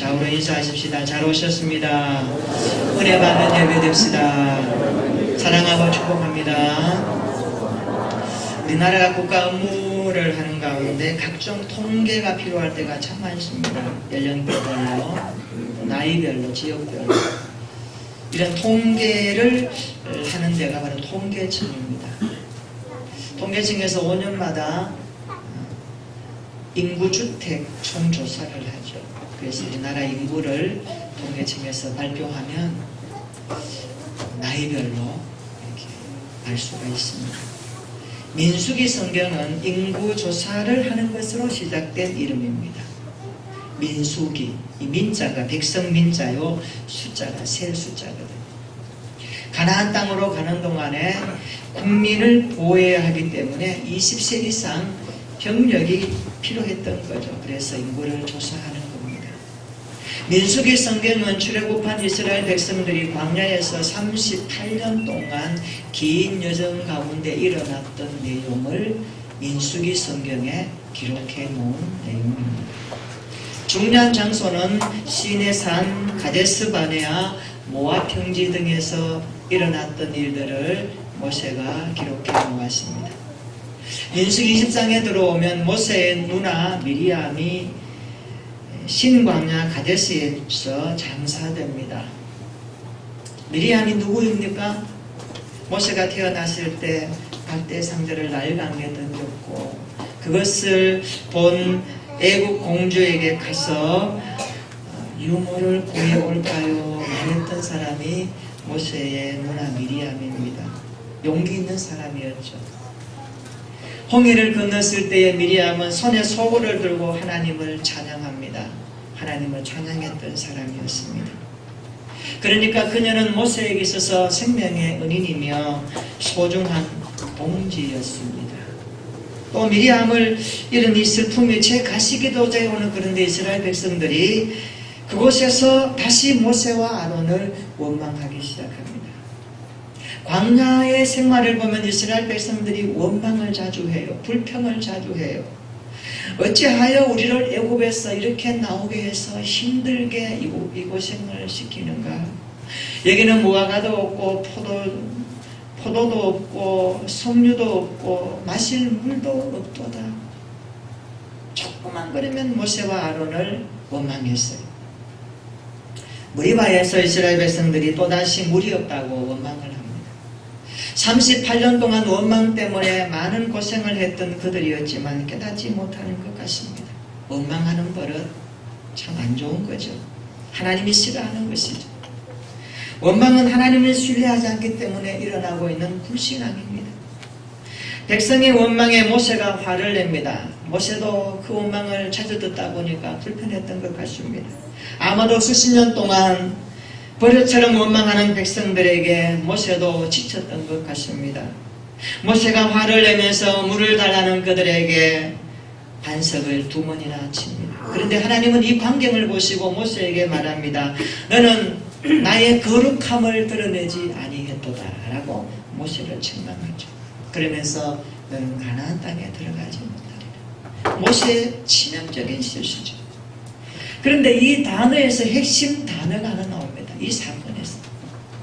좌우로 인사하십시다. 잘 오셨습니다. 은혜 받는 예배 됩시다. 사랑하고 축복합니다. 우리나라가 국가 업무를 하는 가운데 각종 통계가 필요할 때가 참 많습니다. 연령대별로, 나이별로, 지역별로 이런 통계를 하는 데가 바로 통계청입니다. 통계청에서 5년마다 인구주택 총조사를 하죠. 그래서 우리나라 인구를 통계청에서 발표하면 나이별로 이렇게 알 수가 있습니다. 민수기 성경은 인구조사를 하는 것으로 시작된 이름입니다. 민수기, 이 민자가 백성민자요, 숫자가 셀 숫자거든요. 가나안 땅으로 가는 동안에 국민을 보호해야 하기 때문에 20세 이상 병력이 필요했던 거죠. 그래서 인구를 조사하는 겁니다. 민수기 성경은 출애굽한 이스라엘 백성들이 광야에서 38년 동안 긴 여정 가운데 일어났던 내용을 민수기 성경에 기록해 놓은 내용입니다. 중요한 장소는 시내산, 가데스 바네아, 모압 평지 등에서 일어났던 일들을 모세가 기록해 놓았습니다. 민수기 20장에 들어오면 모세의 누나 미리암이 신광야 가데스에서 장사됩니다. 미리암이 누구입니까? 모세가 태어났을 때 갈대 상자를 날강에 던졌고 그것을 본 애국 공주에게 가서 유모를 구해올까요? 말했던 사람이 모세의 누나 미리암입니다. 용기 있는 사람이었죠. 홍해를 건넜을 때에 미리암은 손에 소고를 들고 하나님을 찬양합니다. 하나님을 찬양했던 사람이었습니다. 그러니까 그녀는 모세에게 있어서 생명의 은인이며 소중한 동지였습니다. 또 미리암을 이런 이 슬픔이 제 가시기도 되어오는 그런데 이스라엘 백성들이 그곳에서 다시 모세와 아론을 원망하기 시작합니다. 광야의 생활을 보면 이스라엘 백성들이 원망을 자주 해요. 불평을 자주 해요. 어찌하여 우리를 애굽에서 이렇게 나오게 해서 힘들게 이 고생을 시키는가? 여기는 무화과도 없고 포도도 없고 석류도 없고 마실 물도 없도다. 조금만 그러면 모세와 아론을 원망했어요. 무리바에서 이스라엘 백성들이 또다시 물이 없다고 원망을 합니다. 38년 동안 원망 때문에 많은 고생을 했던 그들이었지만 깨닫지 못하는 것 같습니다. 원망하는 버릇 참 안 좋은 거죠. 하나님이 싫어하는 것이죠. 원망은 하나님을 신뢰하지 않기 때문에 일어나고 있는 불신앙입니다. 백성의 원망에 모세가 화를 냅니다. 모세도 그 원망을 자주 듣다 보니까 불편했던 것 같습니다. 아마도 수십 년 동안 버릇처럼 원망하는 백성들에게 모세도 지쳤던 것 같습니다. 모세가 화를 내면서 물을 달라는 그들에게 반석을 2번이나 칩니다. 그런데 하나님은 이 광경을 보시고 모세에게 말합니다. 너는 나의 거룩함을 드러내지 아니했도다 라고 모세를 책망하죠. 그러면서 너는 가나안 땅에 들어가지 못하리라. 모세의 치명적인 실수죠. 그런데 이 단어에서 핵심 단어가 하나 나옵니다. 이 사건에서.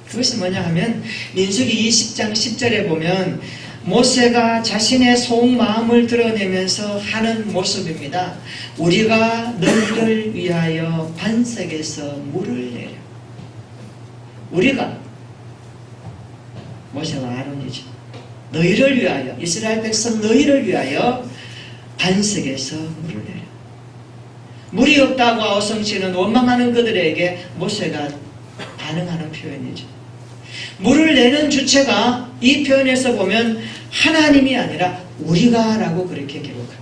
그것이 뭐냐 하면 민수기 20장 10절에 보면 모세가 자신의 속마음을 드러내면서 하는 모습입니다. 우리가 너희를 위하여 반석에서 물을 내려. 우리가 모세와 아론이죠. 너희를 위하여, 이스라엘 백성 너희를 위하여 반석에서 물을 내려. 물이 없다고 아우성치는 원망하는 그들에게 모세가 반응하는 표현이죠. 물을 내는 주체가 이 표현에서 보면 하나님이 아니라 우리가 라고 그렇게 기록합니다.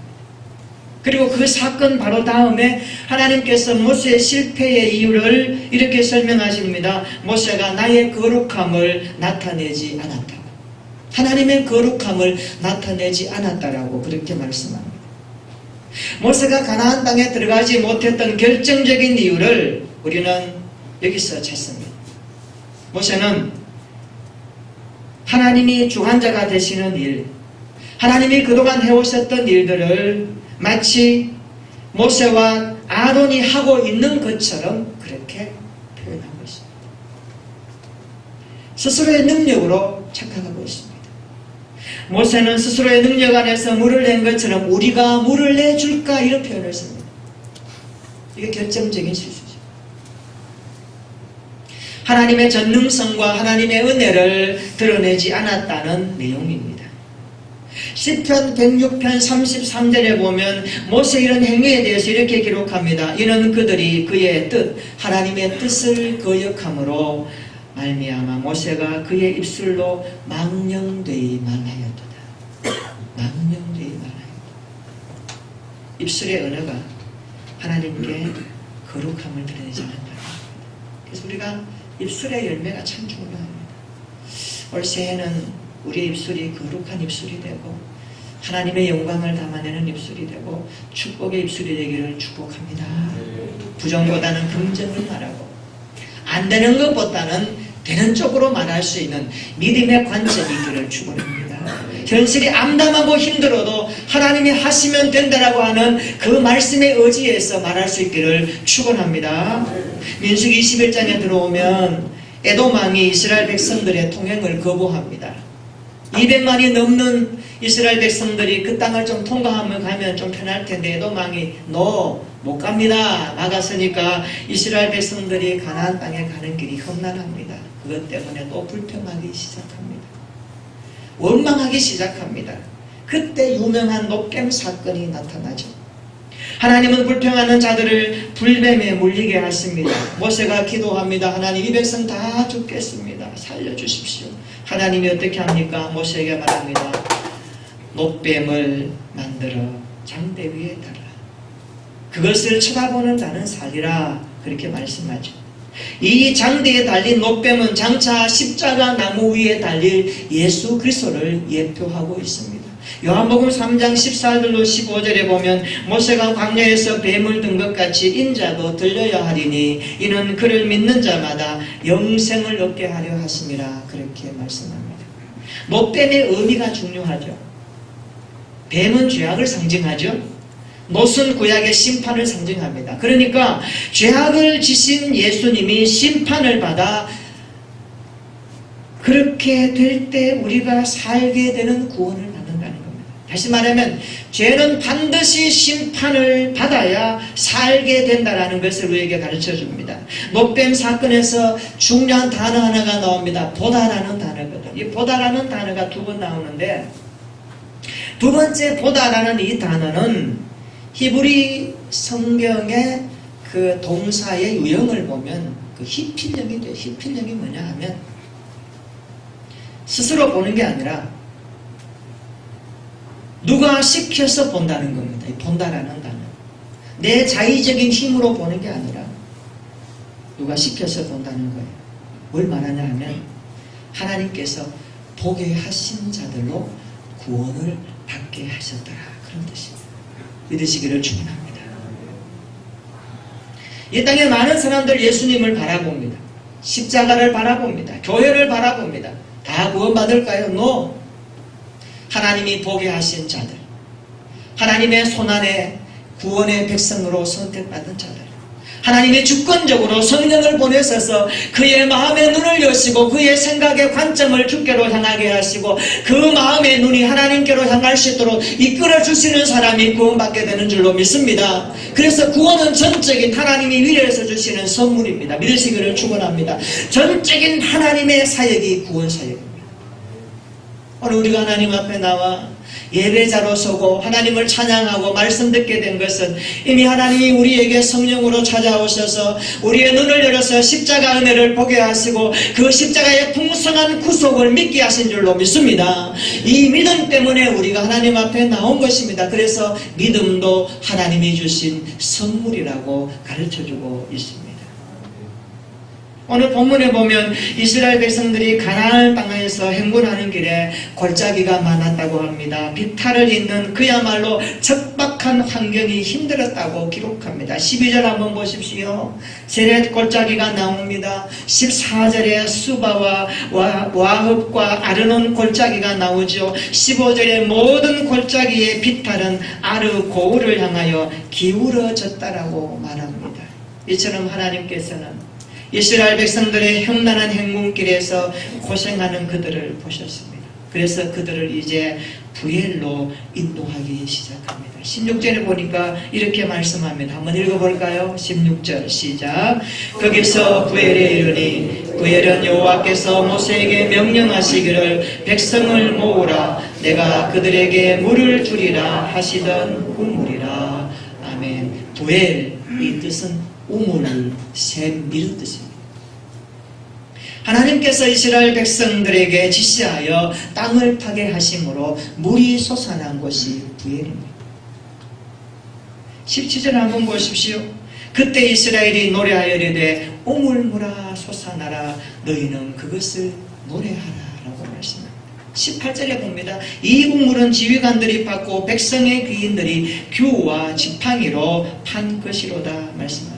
그리고 그 사건 바로 다음에 하나님께서 모세의 실패의 이유를 이렇게 설명하십니다. 모세가 나의 거룩함을 나타내지 않았다. 하나님의 거룩함을 나타내지 않았다라고 그렇게 말씀합니다. 모세가 가나안 땅에 들어가지 못했던 결정적인 이유를 우리는 여기서 찾습니다. 모세는 하나님이 주관자가 되시는 일, 하나님이 그동안 해오셨던 일들을 마치 모세와 아론이 하고 있는 것처럼 그렇게 표현하고 있습니다. 스스로의 능력으로 착각하고 있습니다. 모세는 스스로의 능력 안에서 물을 낸 것처럼 우리가 물을 내줄까 이런 표현을 씁니다. 이게 결정적인 실수죠. 하나님의 전능성과 하나님의 은혜를 드러내지 않았다는 내용입니다. 시편 106편 33절에 보면 모세 이런 행위에 대해서 이렇게 기록합니다. 이는 그들이 그의 뜻, 하나님의 뜻을 거역함으로 말미암아 모세가 그의 입술로 망령되이 말하였도다. 망령되이 말하였도다. 입술의 언어가 하나님께 거룩함을 드러내지 않는다. 그래서 우리가 입술의 열매가 참 중요합니다. 올 새해는 우리의 입술이 거룩한 입술이 되고 하나님의 영광을 담아내는 입술이 되고 축복의 입술이 되기를 축복합니다. 부정보다는 긍정을 말하고 안 되는 것보다는 되는 쪽으로 말할 수 있는 믿음의 관점이 있기를 축원합니다. 현실이 암담하고 힘들어도 하나님이 하시면 된다라고 하는 그 말씀의 의지에서 말할 수 있기를 축원합니다. 민수기 21장에 들어오면 에돔 왕이 이스라엘 백성들의 통행을 거부합니다. 200만이 넘는 이스라엘 백성들이 그 땅을 좀 통과하면 가면 좀 편할 텐데 에돔 왕이 너 못 갑니다. 막았으니까 이스라엘 백성들이 가나안 땅에 가는 길이 험난합니다. 그것 때문에 또 불평하기 시작합니다. 원망하기 시작합니다. 그때 유명한 놋겜 사건이 나타나죠. 하나님은 불평하는 자들을 불뱀에 물리게 하십니다. 모세가 기도합니다. 하나님 이 백성 다 죽겠습니다. 살려주십시오. 하나님이 어떻게 합니까? 모세에게 말합니다. 놋뱀을 만들어 장대 위에 달라. 그것을 쳐다보는 자는 살리라. 그렇게 말씀하죠. 이 장대에 달린 놋뱀은 장차 십자가 나무 위에 달릴 예수 그리스도를 예표하고 있습니다. 요한복음 3장 14절로 15절에 보면 모세가 광야에서 뱀을 든 것 같이 인자도 들려야 하리니 이는 그를 믿는 자마다 영생을 얻게 하려 하심이라. 그렇게 말씀합니다. 놋뱀의 의미가 중요하죠. 뱀은 죄악을 상징하죠. 놋은 구약의 심판을 상징합니다. 그러니까 죄악을 지신 예수님이 심판을 받아 그렇게 될 때 우리가 살게 되는 구원을 받는다는 겁니다. 다시 말하면 죄는 반드시 심판을 받아야 살게 된다는 것을 우리에게 가르쳐 줍니다. 놋뱀 사건에서 중요한 단어 하나가 나옵니다. 보다라는 단어거든요. 이 보다라는 단어가 두 번 나오는데 두 번째 보다라는 이 단어는 히브리 성경의 그 동사의 유형을 보면 그 히필령이 돼요. 히필령이 뭐냐 하면 스스로 보는 게 아니라 누가 시켜서 본다는 겁니다. 이 본다라는 단어. 내 자의적인 힘으로 보는 게 아니라 누가 시켜서 본다는 거예요. 뭘 말하냐 하면 하나님께서 보게 하신 자들로 구원을 받게 하셨더라. 그런 뜻입니다. 믿으시기를 축원합니다. 이 땅에 많은 사람들 예수님을 바라봅니다. 십자가를 바라봅니다. 교회를 바라봅니다. 다 구원받을까요? No. 하나님이 보게 하신 자들, 하나님의 손안에 구원의 백성으로 선택받은 자들, 하나님이 주권적으로 성령을 보내셔서 그의 마음의 눈을 여시고 그의 생각의 관점을 주께로 향하게 하시고 그 마음의 눈이 하나님께로 향할 수 있도록 이끌어 주시는 사람이 구원받게 되는 줄로 믿습니다. 그래서 구원은 전적인 하나님이 위에서 주시는 선물입니다. 믿으시기를 축원합니다. 전적인 하나님의 사역이 구원 사역입니다. 오늘 우리가 하나님 앞에 나와 예배자로 서고 하나님을 찬양하고 말씀 듣게 된 것은 이미 하나님이 우리에게 성령으로 찾아오셔서 우리의 눈을 열어서 십자가 은혜를 보게 하시고 그 십자가의 풍성한 구속을 믿게 하신 줄로 믿습니다. 이 믿음 때문에 우리가 하나님 앞에 나온 것입니다. 그래서 믿음도 하나님이 주신 선물이라고 가르쳐주고 있습니다. 오늘 본문에 보면 이스라엘 백성들이 가나안 땅에서 행군하는 길에 골짜기가 많았다고 합니다. 비탈을 잇는 그야말로 척박한 환경이 힘들었다고 기록합니다. 12절 한번 보십시오. 세렛 골짜기가 나옵니다. 14절에 수바와 와흡과 아르논 골짜기가 나오죠. 15절에 모든 골짜기의 비탈은 아르 고울을 향하여 기울어졌다라고 말합니다. 이처럼 하나님께서는 이스라엘 백성들의 험난한 행군길에서 고생하는 그들을 보셨습니다. 그래서 그들을 이제 부엘로 인도하기 시작합니다. 16절에 보니까 이렇게 말씀합니다. 한번 읽어볼까요? 16절 시작. 거기서 부엘에 이르니 부엘은 여호와께서 모세에게 명령하시기를 백성을 모으라 내가 그들에게 물을 주리라 하시던 우물이라. 아멘. 부엘 이 뜻은 우물, 샘, 이런 뜻입니다. 하나님께서 이스라엘 백성들에게 지시하여 땅을 파게 하심으로 물이 솟아난 곳이 부엘입니다. 17절 한번 보십시오. 그때 이스라엘이 노래하여 이르되 우물물아 솟아나라 너희는 그것을 노래하라 라고 말씀합니다. 18절에 봅니다. 이 우물은 지휘관들이 받고 백성의 귀인들이 규와 지팡이로 판 것이로다 말씀합니다.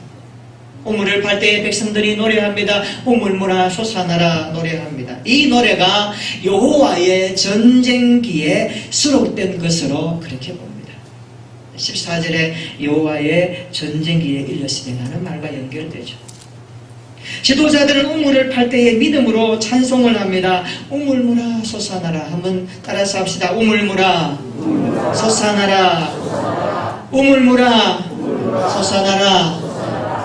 우물을 팔 때에 백성들이 노래합니다. 우물물아 솟아나라 노래합니다. 이 노래가 여호와의 전쟁기에 수록된 것으로 그렇게 봅니다. 14절에 여호와의 전쟁기에 일러시되라는 말과 연결되죠. 지도자들은 우물을 팔 때에 믿음으로 찬송을 합니다. 우물물아 솟아나라. 한번 따라서 합시다. 우물물아 솟아나라. 우물물아 솟아나라.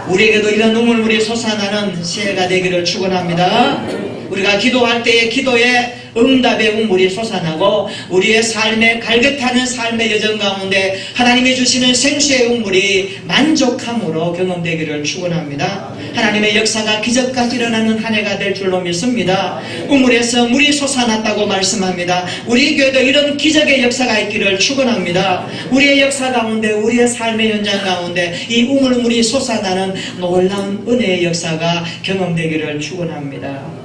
우리에게도 이런 우물물이 솟아나는 새해가 되기를 축원합니다. 우리가 기도할 때에 기도에 응답의 우물이 솟아나고 우리의 삶에 갈급하는 삶의 여정 가운데 하나님이 주시는 생수의 우물이 만족함으로 경험되기를 축원합니다. 하나님의 역사가 기적같이 일어나는 한 해가 될 줄로 믿습니다. 우물에서 물이 솟아났다고 말씀합니다. 우리 교회도 이런 기적의 역사가 있기를 축원합니다. 우리의 역사 가운데 우리의 삶의 현장 가운데 이 우물물이 솟아나는 놀라운 은혜의 역사가 경험되기를 축원합니다.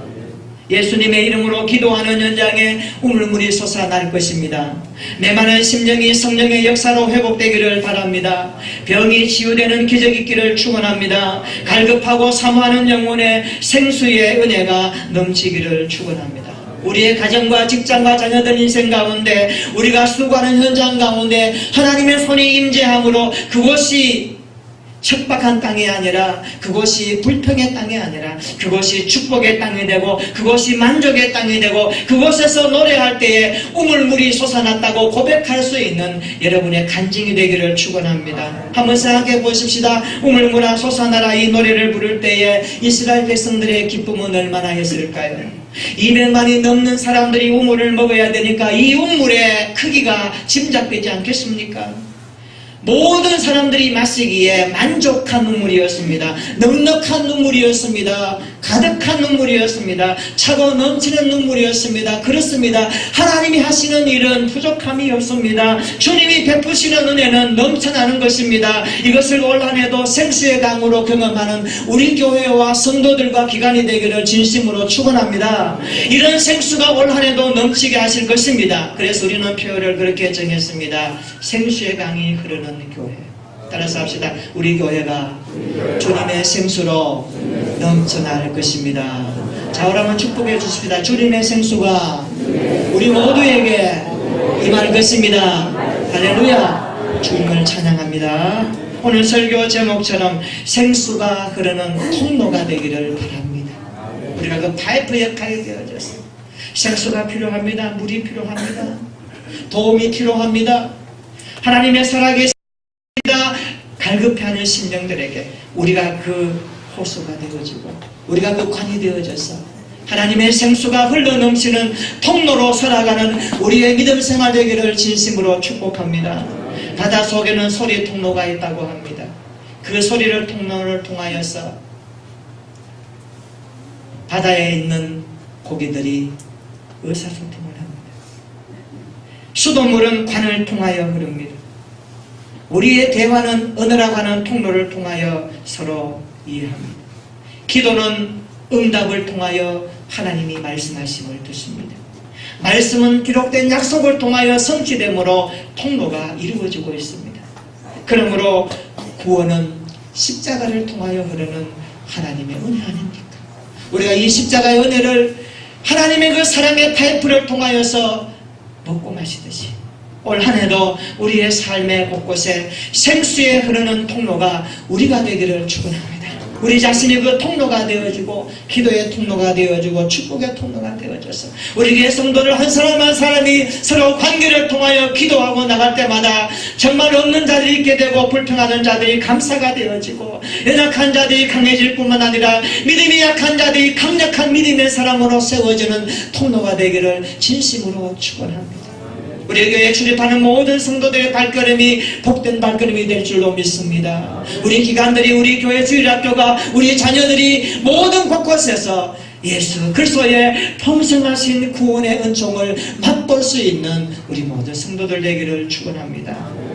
예수님의 이름으로 기도하는 현장에 우물물이 솟아날 것입니다. 메마른 심령이 성령의 역사로 회복되기를 바랍니다. 병이 치유되는 기적이 있기를 축원합니다. 갈급하고 사모하는 영혼의 생수의 은혜가 넘치기를 축원합니다. 우리의 가정과 직장과 자녀들 인생 가운데 우리가 수고하는 현장 가운데 하나님의 손이 임재함으로 그곳이 척박한 땅이 아니라 그곳이 불평의 땅이 아니라 그곳이 축복의 땅이 되고 그곳이 만족의 땅이 되고 그곳에서 노래할 때에 우물물이 솟아났다고 고백할 수 있는 여러분의 간증이 되기를 축원합니다. 한번 생각해 보십시다. 우물물아 솟아나라 이 노래를 부를 때에 이스라엘 백성들의 기쁨은 얼마나 했을까요? 200만이 넘는 사람들이 우물을 먹어야 되니까 이 우물의 크기가 짐작되지 않겠습니까? 모든 사람들이 마시기에 만족한 눈물이었습니다. 넉넉한 눈물이었습니다. 가득한 눈물이었습니다. 차고 넘치는 눈물이었습니다. 그렇습니다. 하나님이 하시는 일은 부족함이 없습니다. 주님이 베푸시는 은혜는 넘쳐나는 것입니다. 이것을 올 한 해도 생수의 강으로 경험하는 우리 교회와 성도들과 기관이 되기를 진심으로 축원합니다. 이런 생수가 올 한 해도 넘치게 하실 것입니다. 그래서 우리는 표현을 그렇게 정했습니다. 생수의 강이 흐르는 교회. 따라서 합시다. 우리 교회가 주님의 생수로 넘쳐날 것입니다. 자, 그러면 축복해 주십시다. 주님의 생수가 우리 모두에게 임할 것입니다. 할렐루야. 주님을 찬양합니다. 오늘 설교 제목처럼 생수가 흐르는 통로가 되기를 바랍니다. 우리가 그 파이프 역할이 되어졌습니다. 생수가 필요합니다. 물이 필요합니다. 도움이 필요합니다. 하나님의 사랑이 갈급해하는 심령들에게 우리가 그 호수가 되어지고 우리가 그 관이 되어져서 하나님의 생수가 흘러넘치는 통로로 살아가는 우리의 믿음 생활 되기를 진심으로 축복합니다. 바다 속에는 소리 통로가 있다고 합니다. 그 소리를 통로를 통하여서 바다에 있는 고기들이 의사소통을 합니다. 수돗물은 관을 통하여 흐릅니다. 우리의 대화는 언어라고 하는 통로를 통하여 서로 이해합니다. 기도는 응답을 통하여 하나님이 말씀하심을 듣습니다. 말씀은 기록된 약속을 통하여 성취됨으로 통로가 이루어지고 있습니다. 그러므로 구원은 십자가를 통하여 흐르는 하나님의 은혜 아닙니까? 우리가 이 십자가의 은혜를 하나님의 그 사랑의 파이프를 통하여서 먹고 마시듯이 올 한 해도 우리의 삶의 곳곳에 생수에 흐르는 통로가 우리가 되기를 축원합니다. 우리 자신이 그 통로가 되어지고 기도의 통로가 되어지고 축복의 통로가 되어져서 우리 교회 성도들 한 사람 한 사람이 서로 관계를 통하여 기도하고 나갈 때마다 정말 없는 자들이 있게 되고 불평하는 자들이 감사가 되어지고 연약한 자들이 강해질 뿐만 아니라 믿음이 약한 자들이 강력한 믿음의 사람으로 세워지는 통로가 되기를 진심으로 축원합니다. 우리 교회에 출입하는 모든 성도들의 발걸음이 복된 발걸음이 될 줄로 믿습니다. 우리 기관들이 우리 교회 주일학교가 우리 자녀들이 모든 곳곳에서 예수 그리스도의 평생하신 구원의 은총을 맛볼 수 있는 우리 모든 성도들 되기를 축원합니다.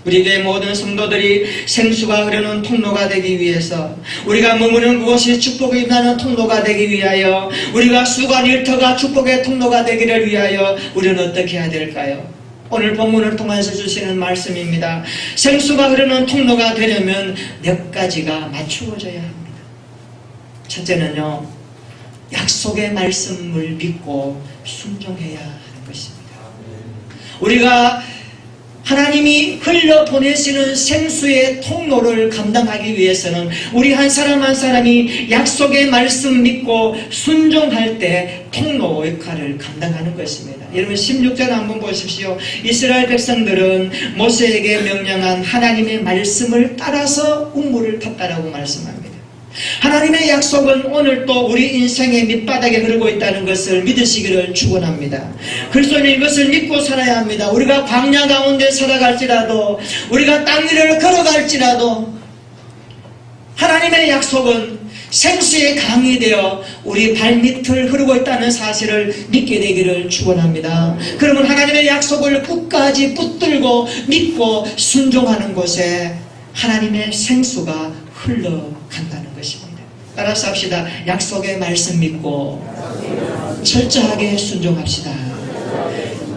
우리 교회 모든 성도들이 생수가 흐르는 통로가 되기 위해서 우리가 머무는 그곳이 축복이 임하는 통로가 되기 위하여 우리가 수고한 일터가 축복의 통로가 되기를 위하여 우리는 어떻게 해야 될까요? 오늘 본문을 통해서 주시는 말씀입니다. 생수가 흐르는 통로가 되려면 몇 가지가 맞추어져야 합니다. 첫째는요, 약속의 말씀을 믿고 순종해야 하는 것입니다. 우리가 하나님이 흘려보내시는 생수의 통로를 감당하기 위해서는 우리 한 사람 한 사람이 약속의 말씀 믿고 순종할 때 통로 역할을 감당하는 것입니다. 여러분 16절 한번 보십시오. 이스라엘 백성들은 모세에게 명령한 하나님의 말씀을 따라서 우물을 탔다라고 말씀합니다. 하나님의 약속은 오늘도 우리 인생의 밑바닥에 흐르고 있다는 것을 믿으시기를 축원합니다. 그리스도는 이것을 믿고 살아야 합니다. 우리가 광야 가운데 살아갈지라도 우리가 땅 위를 걸어갈지라도 하나님의 약속은 생수의 강이 되어 우리 발밑을 흐르고 있다는 사실을 믿게 되기를 축원합니다. 그러면 하나님의 약속을 끝까지 붙들고 믿고 순종하는 곳에 하나님의 생수가 흘러간다는 것입니다. 따라서 합시다. 약속의 말씀 믿고 철저하게 순종합시다.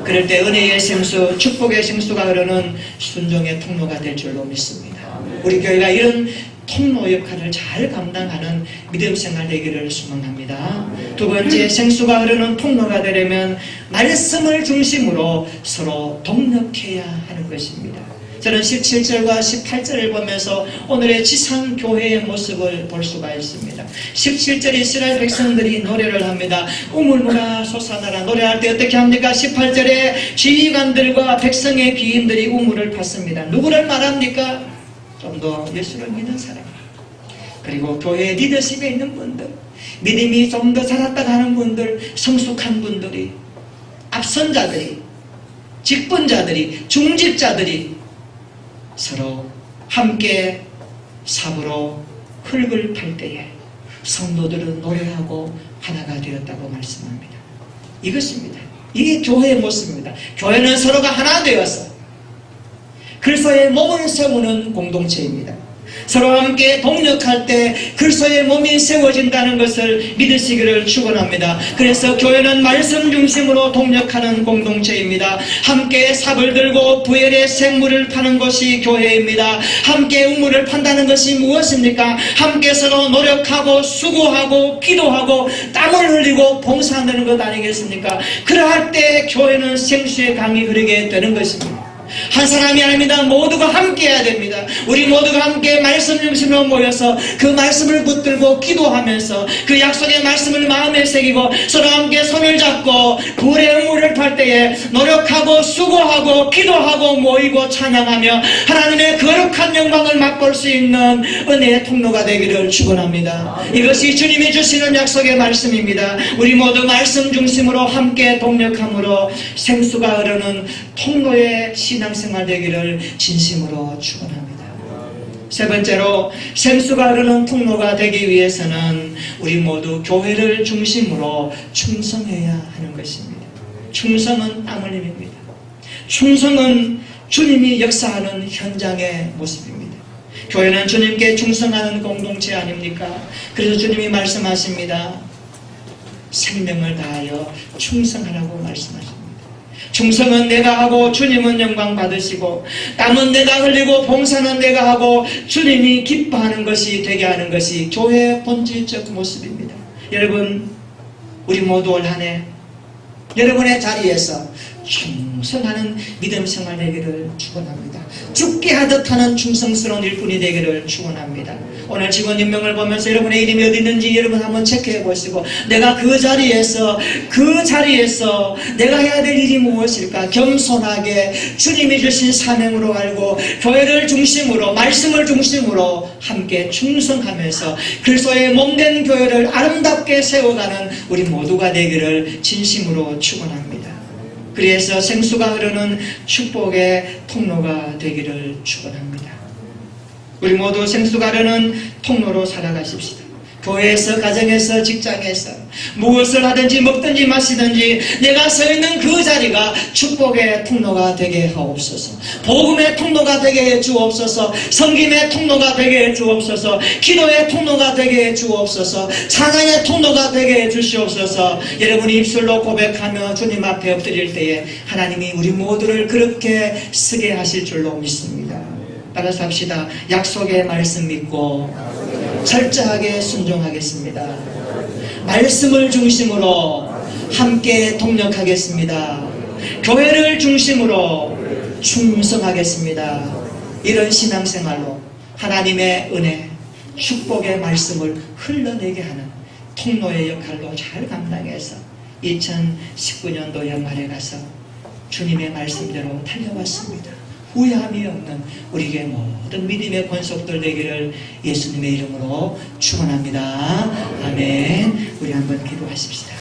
그럴 때 은혜의 생수, 축복의 생수가 흐르는 순종의 통로가 될 줄로 믿습니다. 우리 교회가 이런 통로 역할을 잘 감당하는 믿음 생활 되기를 소망합니다. 두 번째, 생수가 흐르는 통로가 되려면 말씀을 중심으로 서로 동력해야 하는 것입니다. 저는 17절과 18절을 보면서 오늘의 지상교회의 모습을 볼 수가 있습니다. 17절 이스라엘 백성들이 노래를 합니다. 우물물아 솟아나라. 노래할 때 어떻게 합니까? 18절에 지휘관들과 백성의 귀인들이 우물을 팠습니다. 누구를 말합니까? 좀 더 예수를 믿는 사람, 그리고 교회 리더십에 있는 분들, 믿음이 좀 더 자랐다 하는 분들, 성숙한 분들이, 앞선 자들이, 직분자들이, 중직자들이 서로 함께 삽으로 흙을 팔 때에 성도들은 노래하고 하나가 되었다고 말씀합니다. 이것입니다. 이게 교회의 모습입니다. 교회는 서로가 하나 되어서 그리스도의 몸을 세우는 공동체입니다. 서로 함께 동력할 때 그리스도의 몸이 세워진다는 것을 믿으시기를 축원합니다. 그래서 교회는 말씀 중심으로 동력하는 공동체입니다. 함께 삽을 들고 부엘의 생물을 파는 것이 교회입니다. 함께 우물을 판다는 것이 무엇입니까? 함께 서로 노력하고 수고하고 기도하고 땀을 흘리고 봉사하는 것 아니겠습니까? 그러할 때 교회는 생수의 강이 흐르게 되는 것입니다. 한 사람이 아닙니다. 모두가 함께 해야 됩니다. 우리 모두가 함께 말씀 중심으로 모여서 그 말씀을 붙들고 기도하면서 그 약속의 말씀을 마음에 새기고 서로 함께 손을 잡고 불의 우물을 팔 때에 노력하고 수고하고 기도하고 모이고 찬양하며 하나님의 거룩한 영광을 맛볼 수 있는 은혜의 통로가 되기를 축원합니다. 이것이 주님이 주시는 약속의 말씀입니다. 우리 모두 말씀 중심으로 함께 동력함으로 생수가 흐르는 통로의 신앙생활 되기를 진심으로 축원합니다. 세 번째로, 생수가 흐르는 통로가 되기 위해서는 우리 모두 교회를 중심으로 충성해야 하는 것입니다. 충성은 땀 흘림입니다. 충성은 주님이 역사하는 현장의 모습입니다. 교회는 주님께 충성하는 공동체 아닙니까? 그래서 주님이 말씀하십니다. 생명을 다하여 충성하라고 말씀하십니다. 충성은 내가 하고 주님은 영광 받으시고, 땀은 내가 흘리고 봉사는 내가 하고 주님이 기뻐하는 것이 되게 하는 것이 교회의 본질적 모습입니다. 여러분, 우리 모두 올 한 해 여러분의 자리에서 충성하는 믿음 생활 되기를 축원합니다. 죽게 하듯 하는 충성스러운 일꾼이 되기를 축원합니다. 오늘 직원 임명을 보면서 여러분의 이름이 어디 있는지 여러분 한번 체크해 보시고, 내가 그 자리에서 내가 해야 될 일이 무엇일까 겸손하게 주님이 주신 사명으로 알고 교회를 중심으로 말씀을 중심으로 함께 충성하면서 그리스도의 몸된 교회를 아름답게 세워가는 우리 모두가 되기를 진심으로 축원합니다. 그래서 생수가 흐르는 축복의 통로가 되기를 축원합니다. 우리 모두 생수가 흐르는 통로로 살아가십시다. 교회에서, 가정에서, 직장에서 무엇을 하든지 먹든지 마시든지 내가 서 있는 그 자리가 축복의 통로가 되게 하옵소서. 복음의 통로가 되게 해 주옵소서. 섬김의 통로가 되게 해 주옵소서. 기도의 통로가 되게 해 주옵소서. 찬양의 통로가 되게 해 주시옵소서. 여러분이 입술로 고백하며 주님 앞에 엎드릴 때에 하나님이 우리 모두를 그렇게 쓰게 하실 줄로 믿습니다. 따라서 합시다. 약속의 말씀 믿고 철저하게 순종하겠습니다. 말씀을 중심으로 함께 동력하겠습니다. 교회를 중심으로 충성하겠습니다. 이런 신앙생활로 하나님의 은혜, 축복의 말씀을 흘러내게 하는 통로의 역할로 잘 감당해서 2019년도 연말에 가서 주님의 말씀대로 달려왔습니다. 후회함이 없는 우리에게 모든 믿음의 권속들 되기를 예수님의 이름으로 축원합니다. 아멘. 우리 한번 기도하십시다.